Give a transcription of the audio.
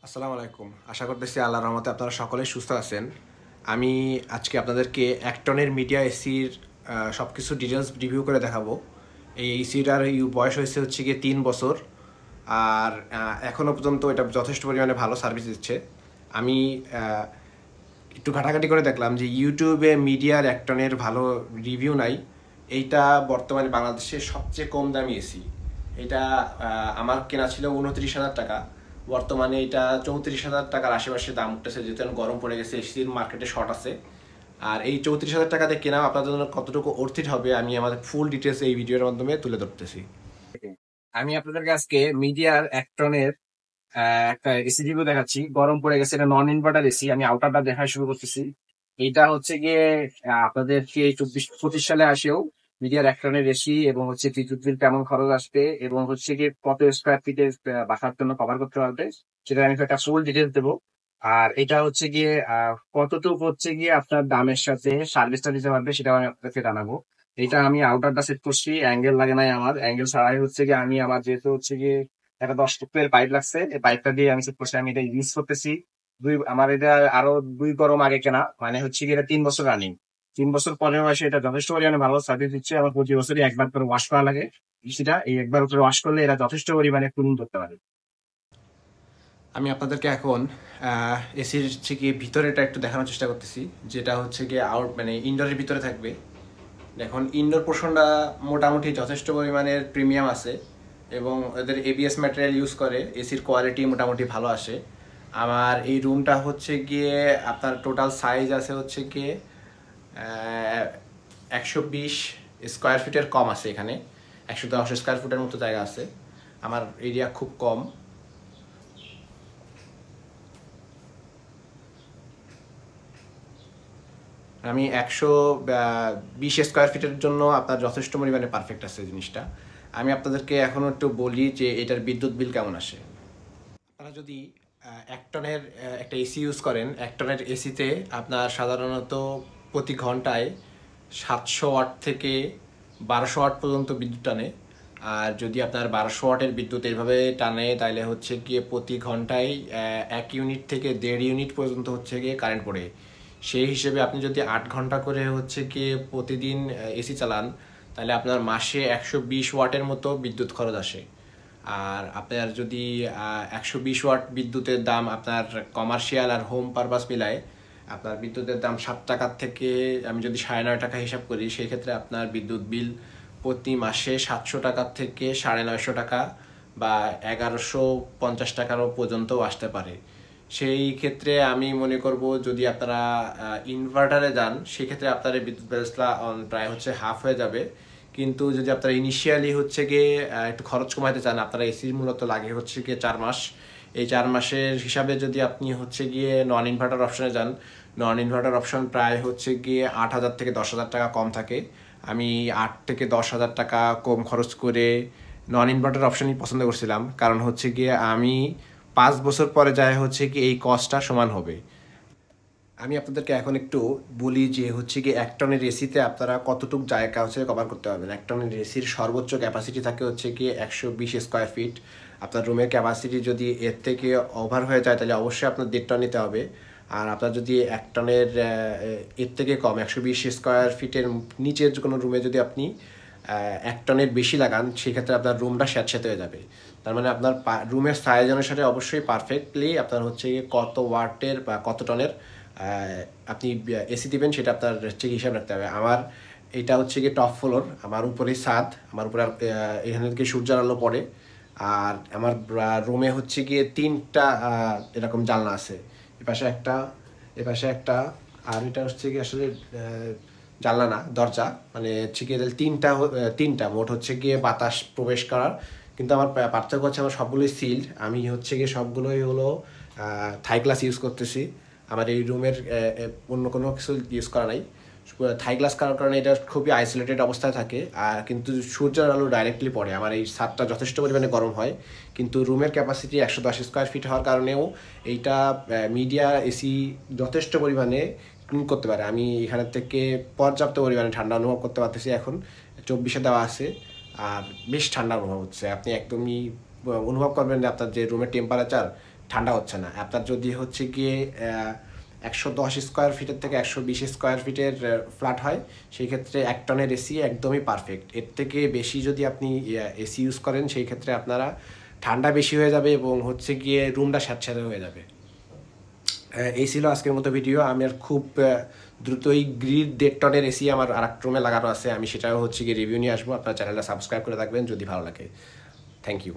আসসালামু আলাইকুম। আশা করতেছি আল্লাহর রহমতে আপনারা সকলেই সুস্থ আছেন। আমি আজকে আপনাদেরকে অ্যাক্টনের মিডিয়া এসির সব কিছু ডিটেলস রিভিউ করে দেখাবো। এই এসিটার বয়স হচ্ছে গিয়ে 3 বছর। আর এখনও পর্যন্ত এটা যথেষ্ট পরিমাণে ভালো সার্ভিস দিচ্ছে। আমি একটু ঘাটাঘাটি করে দেখলাম যে ইউটিউবে মিডিয়ার অ্যাক্টনের ভালো রিভিউ নাই। এইটা বর্তমানে বাংলাদেশের সবচেয়ে কম দামি এসি। এটা আমার কেনা ছিল 29,000 টাকা। বর্তমানে এটা 34,000 টাকার আশেপাশে দাম উঠতেছে, যেহেতু এখন গরম পড়ে গেছে, এসির মার্কেটে শর্ট আছে। আর এই 34,000 টাকাতে কেনা আপনাদের জন্য কতটুকু অর্থিত হবে আমি আমাদের ফুল ডিটেলস এই ভিডিওর মাধ্যমে তুলে ধরতেছি। আমি আপনাদেরকে আজকে মিডিয়ার অ্যাক্টনের একটা এসি রিভিউ দেখাচ্ছি। গরম পড়ে গেছে, এটা নন ইনভার্টার এসি। আমি আউটারটা দেখা শুরু করতেছি। এইটা হচ্ছে গিয়ে আপনাদেরকে 24-25 সালে আসেও মিডিয়ার অ্যাক্টনের এসি, এবং হচ্ছে বিদ্যুৎ বিল কেমন খরচ আসবে, এবং হচ্ছে গিয়ে কত স্কোয়ার ফিটের বাসার জন্য কভার করতে পারবে, সেটা আমি একটা ফুল ডিটেলস দেবো। আর এটা হচ্ছে গিয়ে কতটুকু হচ্ছে গিয়ে আপনার দামের সাথে সার্ভিসটা দিতে পারবে, সেটা আমি আপনাদেরকে জানাবো। এটা আমি আউটারটা সেট করছি, অ্যাঙ্গেল লাগে নাই আমার। অ্যাঙ্গেল ছাড়াই হচ্ছে গিয়ে আমি আমার যেহেতু হচ্ছে গিয়ে একটা 10 ফুটের পাইপ লাগছে, এই পাইপটা দিয়ে আমি সেট করছি। আমি এটা ইউজ করতেছি। আমার এটা আরো 2 গরম আগে কেনা, মানে হচ্ছে গিয়ে এটা 3 বছর রানিং। 3 বছর পরেও আসে এটা যথেষ্ট পরিমাণে ভালো সার্ভিস দিচ্ছে। আমার প্রতি বছরই একবার করে ওয়াশ করা লাগে সেটা। এই একবার করে ওয়াশ করলে এরা যথেষ্ট পরিমাণে ক্লিন করতে পারে। আমি আপনাদেরকে এখন এসির হচ্ছে গিয়ে ভিতরেটা একটু দেখানোর চেষ্টা করতেছি, যেটা হচ্ছে গিয়ে মানে ইনডোরের ভিতরে থাকবে। দেখুন, ইনডোর পোর্শনটা মোটামুটি যথেষ্ট পরিমাণের প্রিমিয়াম আছে, এবং এদের এবিএস ম্যাটেরিয়াল ইউজ করে। এসির কোয়ালিটি মোটামুটি ভালো আসে। আমার এই রুমটা হচ্ছে গিয়ে আপনার টোটাল সাইজ আছে হচ্ছে গিয়ে 120 স্কোয়ার ফিটের কম আছে। এখানে 110 স্কোয়ার ফুটের মতো জায়গা আছে। আমার এরিয়া খুব কম। আমি 120 স্কোয়ার ফিটের জন্য আপনার যথেষ্ট পরিমাণে পারফেক্ট আছে জিনিসটা। আমি আপনাদেরকে এখন একটু বলি যে এটার বিদ্যুৎ বিল কেমন আসে। আপনারা যদি অ্যাক্টনের একটা এসি ইউজ করেন, অ্যাক্টনের এসিতে আপনার সাধারণত প্রতি ঘন্টায় 700 ওয়াট থেকে 1200 ওয়াট পর্যন্ত বিদ্যুৎ টানে। আর যদি আপনার 1200 ওয়াটের বিদ্যুৎ এইভাবে টানে, তাহলে হচ্ছে গিয়ে প্রতি ঘন্টায় 1 ইউনিট থেকে 1.5 ইউনিট পর্যন্ত হচ্ছে গিয়ে কারেন্ট পড়ে। সেই হিসেবে আপনি যদি 8 ঘন্টা করে হচ্ছে গিয়ে প্রতিদিন এসি চালান, তাহলে আপনার মাসে 120 ওয়াটের মতো বিদ্যুৎ খরচ আসে। আর আপনার যদি 120 ওয়াট বিদ্যুতের দাম আপনার কমার্শিয়াল আর হোম পারপাস মিলায়, আপনার বিদ্যুতের দাম 7 টাকার থেকে আমি যদি 9.5 টাকা হিসাব করি, সেই ক্ষেত্রে আপনার বিদ্যুৎ বিল প্রতি মাসে 700 টাকার থেকে 950 টাকা বা 1150 টাকারও পর্যন্ত আসতে পারে। সেই ক্ষেত্রে আমি মনে করব, যদি আপনারা ইনভার্টারে যান, সেক্ষেত্রে আপনার এই বিদ্যুৎ বিলটা প্রায় হচ্ছে হাফ হয়ে যাবে। কিন্তু যদি আপনারা ইনিশিয়ালি হচ্ছে গিয়ে একটু খরচ কমাতে চান, আপনারা এসির মূলত লাগে হচ্ছে গিয়ে 4 মাস। এই 4 মাসের হিসাবে যদি আপনি হচ্ছে গিয়ে নন ইনভার্টার অপশনে যান, নন ইনভার্টার অপশন প্রায় হচ্ছে গিয়ে 8,000 থেকে 10,000 টাকা কম থাকে। আমি 8 থেকে 10,000 টাকা কম খরচ করে নন ইনভার্টার অপশনই পছন্দ করছিলাম, কারণ হচ্ছে গিয়ে আমি 5 বছর পরে যায় হচ্ছে কি এই কস্টটা সমান হবে। আমি আপনাদেরকে এখন একটু বলি যে হচ্ছে কি এক টনের এসিতে আপনারা কতটুকু জায়গা হচ্ছে কভার করতে পারবেন। এক টনের এসির সর্বোচ্চ ক্যাপাসিটি থাকে হচ্ছে কি 120 স্কোয়ার ফিট। আপনার রুমের ক্যাপাসিটি যদি এর থেকে ওভার হয়ে যায়, তাহলে অবশ্যই আপনার 1.5 টন নিতে হবে। আর আপনার যদি 1 টনের এর থেকে কম 120 স্কোয়ার ফিটের নিচের কোনো রুমে যদি আপনি 1 টনের বেশি লাগান, সেক্ষেত্রে আপনার রুমটা স্যাঁতস্যাঁতে হয়ে যাবে। তার মানে আপনার রুমের সাইজ অনুসারে অবশ্যই পারফেক্টলি আপনার হচ্ছে কত ওয়াটের বা কত টনের আপনি এসি দিবেন, সেটা আপনার হচ্ছে হিসাব রাখতে হবে। আমার এটা হচ্ছে গিয়ে টপ ফ্লোর, আমার উপরে ছাদ, আমার উপরে এখানে থেকে সূর্যের আলো পড়ে। আর আমার রুমে হচ্ছে গিয়ে 3টা এরকম জানলা আছে। এপাশে একটা, এপাশে একটা, আর এটা হচ্ছে গিয়ে আসলে জানলা না, দরজা। মানে হচ্ছে গিয়ে তিনটা মোট হচ্ছে গিয়ে বাতাস প্রবেশ করার। কিন্তু আমার পার্থক্য হচ্ছে আমার সবগুলোই সিল্ড। আমি হচ্ছে গিয়ে সবগুলোই হলো থাই গ্লাস ইউজ করতেছি। আমার এই রুমের অন্য কোনো কিছু ইউজ করা নাই। থাই গ্লাস করার কারণে এটা খুবই আইসোলেটেড অবস্থায় থাকে। আর কিন্তু সূর্যের আলো ডাইরেক্টলি পড়ে, আমার এই ছাদটা যথেষ্ট পরিমাণে গরম হয়। কিন্তু রুমের ক্যাপাসিটি 110 স্কোয়ার ফিট হওয়ার কারণেও এইটা মিডিয়া এসি যথেষ্ট পরিমাণে ক্লিন করতে পারে। আমি এখানের থেকে পর্যাপ্ত পরিমাণে ঠান্ডা অনুভব করতে পারতেছি। এখন 24-এ দেওয়া আছে, আর বেশ ঠান্ডা অনুভব হচ্ছে। আপনি একদমই অনুভব করবেন যে আপনার যে রুমের টেম্পারেচার ঠান্ডা হচ্ছে না। আপনার যদি হচ্ছে গিয়ে 110 স্কোয়ার ফিটের থেকে 120 স্কোয়ার ফিটের ফ্ল্যাট হয়, সেই ক্ষেত্রে 1 টনের এসি একদমই পারফেক্ট। এর থেকে বেশি যদি আপনি এসি ইউজ করেন, সেই ক্ষেত্রে আপনারা ঠান্ডা বেশি হয়ে যাবে এবং হচ্ছে গিয়ে রুমটা স্যাঁতস্যাঁতে হয়ে যাবে। এই ছিল আজকের মতো ভিডিও। আমি আর খুব দ্রুতই গ্রিড 1.5 টনের এসি আমার আর এক রুমে লাগানো আছে, আমি সেটাও হচ্ছে গিয়ে রিভিউ নিয়ে আসবো। আপনার চ্যানেলটা সাবস্ক্রাইব করে রাখবেন যদি ভালো লাগে। Thank you.